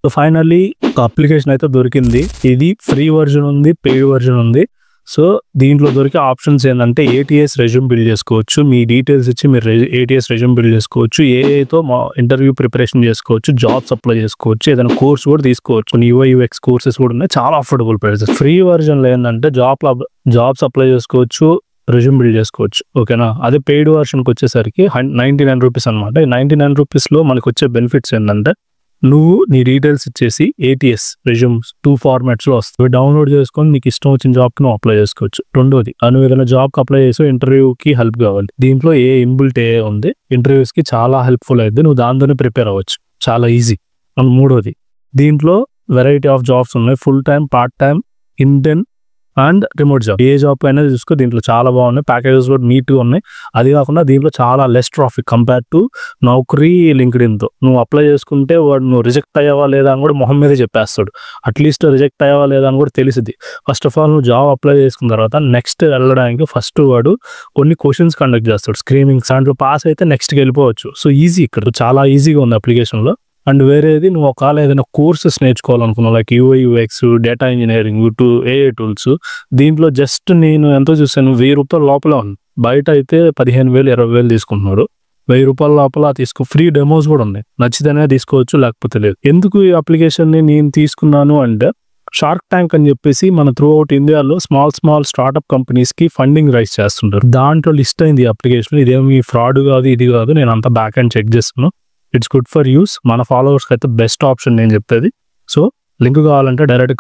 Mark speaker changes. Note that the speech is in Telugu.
Speaker 1: సో ఫైనల్లీ ఒక అప్లికేషన్ అయితే దొరికింది. ఇది ఫ్రీ వర్జన్ ఉంది, పెయిడ్ వర్జన్ ఉంది. సో దీంట్లో దొరికే ఆప్షన్స్ ఏంటంటే ఏటీఎస్ రెజ్యూమ్ బిల్డ్ చేసుకోవచ్చు. మీ డీటెయిల్స్ ఇచ్చి మీరు ఏటీఎస్ రెజ్యూమ్ బిల్డ్ చేసుకోవచ్చు. ఏఐతో ఇంటర్వ్యూ ప్రిపరేషన్ చేసుకోవచ్చు, జాబ్స్ అప్లై చేసుకోవచ్చు, ఏదైనా కోర్స్ కూడా తీసుకోవచ్చు. కొన్ని యూఐ యూఎక్స్ కోర్సెస్ కూడా ఉన్నాయి, చాలా అఫోర్డబుల్ ప్రైసెస్. ఫ్రీ వర్జన్లో ఏంటంటే జాబ్స్ అప్లై చేసుకోవచ్చు, రెజ్యూమ్ బిల్డ్ చేసుకోవచ్చు. ఓకేనా. అదే పెయిడ్ వర్షన్కి వచ్చేసరికి 99 రూపీస్ అనమాట. 99 రూపీస్లో మనకు వచ్చే బెనిఫిట్స్ ఏంటంటే నువ్వు నీ డీటెయిల్స్ ఇచ్చేసి ఏటీఎస్ రెజ్యూమ్స్ 2 ఫార్మాట్స్లో వస్తుంది. డౌన్లోడ్ చేసుకొని నీకు ఇష్టం వచ్చిన జాబ్కి నువ్వు అప్లై చేసుకోవచ్చు. రెండోది, నువ్వు ఏదైనా జాబ్కి అప్లై చేసి ఇంటర్వ్యూకి హెల్ప్ కావాలి, దీంట్లో ఇన్బిల్ట్ ఉంది, ఇంటర్వ్యూస్కి చాలా హెల్ప్ఫుల్ అయింది. నువ్వు దాంతోనే ప్రిపేర్ అవ్వచ్చు, చాలా ఈజీ. అండ్ మూడోది, దీంట్లో వెరైటీ ఆఫ్ జాబ్స్ ఉన్నాయి. Full time, part time, intern and remote job. A job అయినా చూసుకో, దీంట్లో చాలా బాగున్నాయి. ప్యాకేజెస్ కూడా నీట్గా ఉన్నాయి. అది కాకుండా దీంట్లో చాలా లెస్ ట్రాఫిక్ కంపేర్ టు నౌకరీ, లింక్డ్ఇన్తో. నువ్వు అప్లై చేసుకుంటే వాడు నువ్వు రిజెక్ట్ అయ్యావా లేదా అని కూడా మొహం మీదే చెప్పేస్తాడు. అట్లీస్ట్ రిజెక్ట్ అయ్యావా లేదా అని కూడా తెలిసింది. ఫస్ట్ ఆఫ్ ఆల్ నువ్వు జాబ్ అప్లై చేసుకున్న తర్వాత నెక్స్ట్ వెళ్ళడానికి ఫస్ట్ వాడు కొన్ని క్వశ్చన్స్ కండక్ట్ చేస్తాడు, స్క్రీనింగ్స్. దాంట్లో పాస్ అయితే నెక్స్ట్కి వెళ్ళిపోవచ్చు. సో ఈజీ, ఇక్కడ చాలా ఈజీగా ఉంది అప్లికేషన్లో. అండ్ వేరేది, నువ్వు ఒకవేళ ఏదైనా కోర్సెస్ నేర్చుకోవాలనుకున్నావు, like UI UX, data engineering, AI tools, దీంట్లో జస్ట్ నేను ఎంతో చూసాను, 1000 రూపాయల లోపల ఉంది. బయట అయితే 15,000 20,000 తీసుకుంటున్నారు. 1000 రూపాయల లోపల ఫ్రీ డెమోస్ కూడా ఉన్నాయి. నచ్చితేనే తీసుకోవచ్చు, లేకపోతే లేదు. ఎందుకు ఈ అప్లికేషన్ని నేను తీసుకున్నాను అంటే, షార్క్ ట్యాంక్ అని చెప్పేసి మన త్రూ అవుట్ ఇండియాలో స్మాల్ స్టార్ట్అప్ కంపెనీస్కి ఫండింగ్ రైజ్ చేస్తుంటారు. దాంట్లో లిస్ట్ అయింది ఈ అప్లికేషన్. ఇదేమి ఫ్రాడ్ కాదు, ఇది కాదు. నేను అంతా బ్యాక్ అండ్ చెక్ చేస్తున్నాను. It's good for use. మన ఫాలోవర్స్కి అయితే బెస్ట్ ఆప్షన్ నేను చెప్పేది. సో లింక్ కావాలంటే డైరెక్ట్